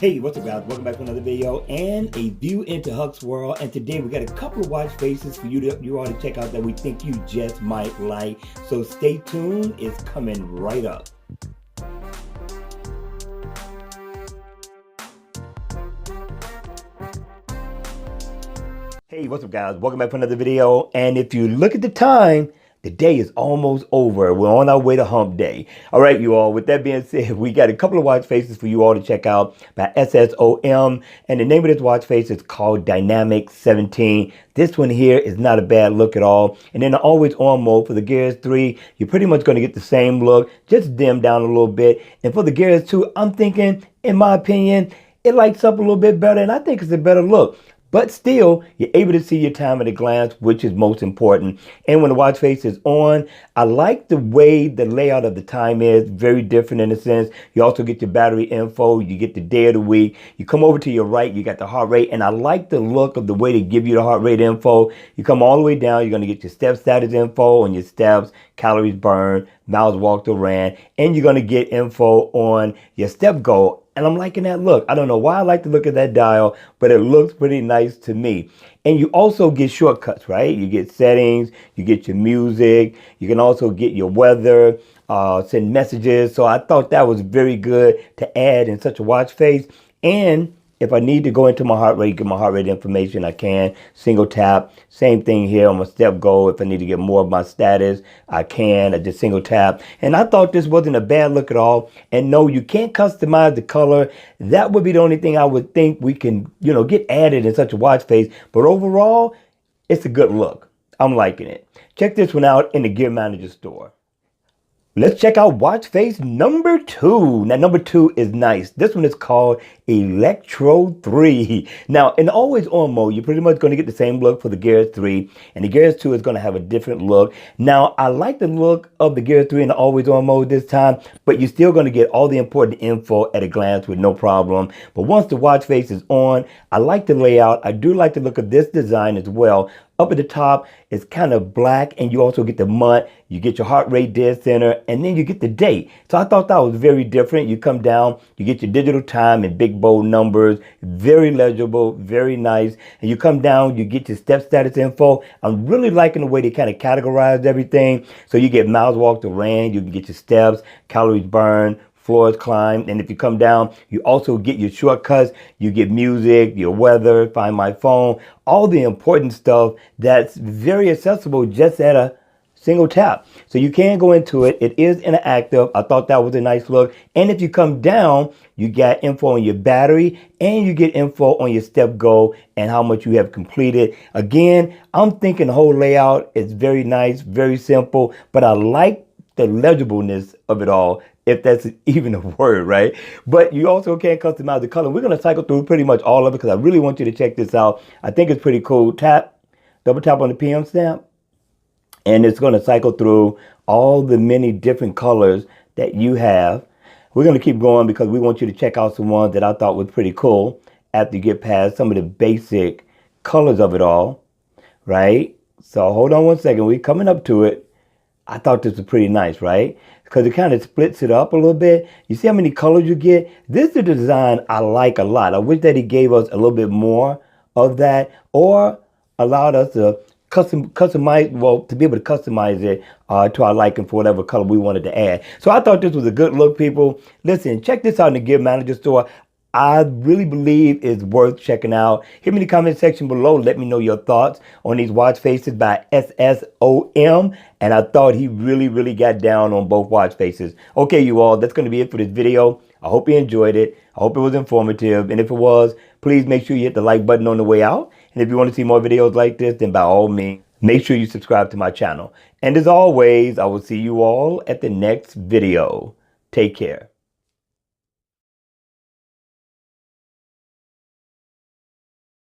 Hey, what's up guys? Welcome back to another video and a view into Huck's world. And today we got a couple of watch faces for you all to check out that we think you just might like. So stay tuned, it's coming right up. Hey, what's up guys? Welcome back to another video. And if you look at the time, the day is almost over. We're on our way to hump day. All right, you all, with that being said, we got a couple of watch faces for you all to check out by SSOM. And the name of this watch face is called Dynamic 17. This one here is not a bad look at all. And then the always on mode for the Gears 3, you're pretty much going to get the same look, just dimmed down a little bit. And for the Gears 2, I'm thinking, in my opinion, it lights up a little bit better. And I think it's a better look. But still, you're able to see your time at a glance, which is most important. And when the watch face is on, I like the way the layout of the time is. Very different in a sense. You also get your battery info. You get the day of the week. You come over to your right, you got the heart rate. And I like the look of the way they give you the heart rate info. You come all the way down. You're going to get your step status info on your steps, calories burned, miles walked or ran. And you're going to get info on your step goal. And I'm liking that look. I don't know why I like to look at that dial, but it looks pretty nice to me. And you also get shortcuts, right? You get settings, you get your music, you can also get your weather, send messages. So I thought that was very good to add in such a watch face. And if I need to go into my heart rate, get my heart rate information, I can. Single tap. Same thing here on my step goal. If I need to get more of my status, I can. I just single tap. And I thought this wasn't a bad look at all. And no, you can't customize the color. That would be the only thing I would think we can, get added in such a watch face. But overall, it's a good look. I'm liking it. Check this one out in the Gear Manager store. Let's check out watch face number 2. Now, number 2 is nice. This one is called Electro 3. Now, in the always on mode, you're pretty much going to get the same look for the Gears 3. And the Gears 2 is going to have a different look. Now, I like the look of the Gears 3 in the always on mode this time, but you're still going to get all the important info at a glance with no problem. But once the watch face is on, I like the layout. I do like the look of this design as well. Up at the top, it's kind of black, and you also get the month, you get your heart rate dead center, and then you get the date. So I thought that was very different. You come down, you get your digital time in big, bold numbers, very legible, very nice. And you come down, you get your step status info. I'm really liking the way they kind of categorize everything. So you get miles walked or ran, you can get your steps, calories burned, floors climbed, and if you come down, you also get your shortcuts, you get music, your weather, find my phone, all the important stuff that's very accessible just at a single tap. So you can go into it. It is interactive. I thought that was a nice look. And if you come down, you got info on your battery and you get info on your step goal and how much you have completed. Again, I'm thinking the whole layout is very nice, very simple, but I like the legibleness of it all, if that's even a word, right? But you also can customize the color. We're going to cycle through pretty much all of it because I really want you to check this out. I think it's pretty cool. Double tap on the PM stamp, and it's going to cycle through all the many different colors that you have. We're going to keep going because we want you to check out some ones that I thought was pretty cool after you get past some of the basic colors of it all, right? So hold on one second. We're coming up to it. I thought this was pretty nice, right? Because it kind of splits it up a little bit. You see how many colors you get? This is the design I like a lot. I wish that he gave us a little bit more of that, or allowed us to customize, well, to be able to customize it to our liking for whatever color we wanted to add. So I thought this was a good look, people. Listen, check this out in the Gear Manager store. I really believe it's worth checking out. Hit me in the comment section below. Let me know your thoughts on these watch faces by SSOM. And I thought he really got down on both watch faces. Okay, you all, that's going to be it for this video. I hope you enjoyed it. I hope it was informative. And if it was, please make sure you hit the like button on the way out. And if you want to see more videos like this, then by all means, make sure you subscribe to my channel. And as always, I will see you all at the next video. Take care.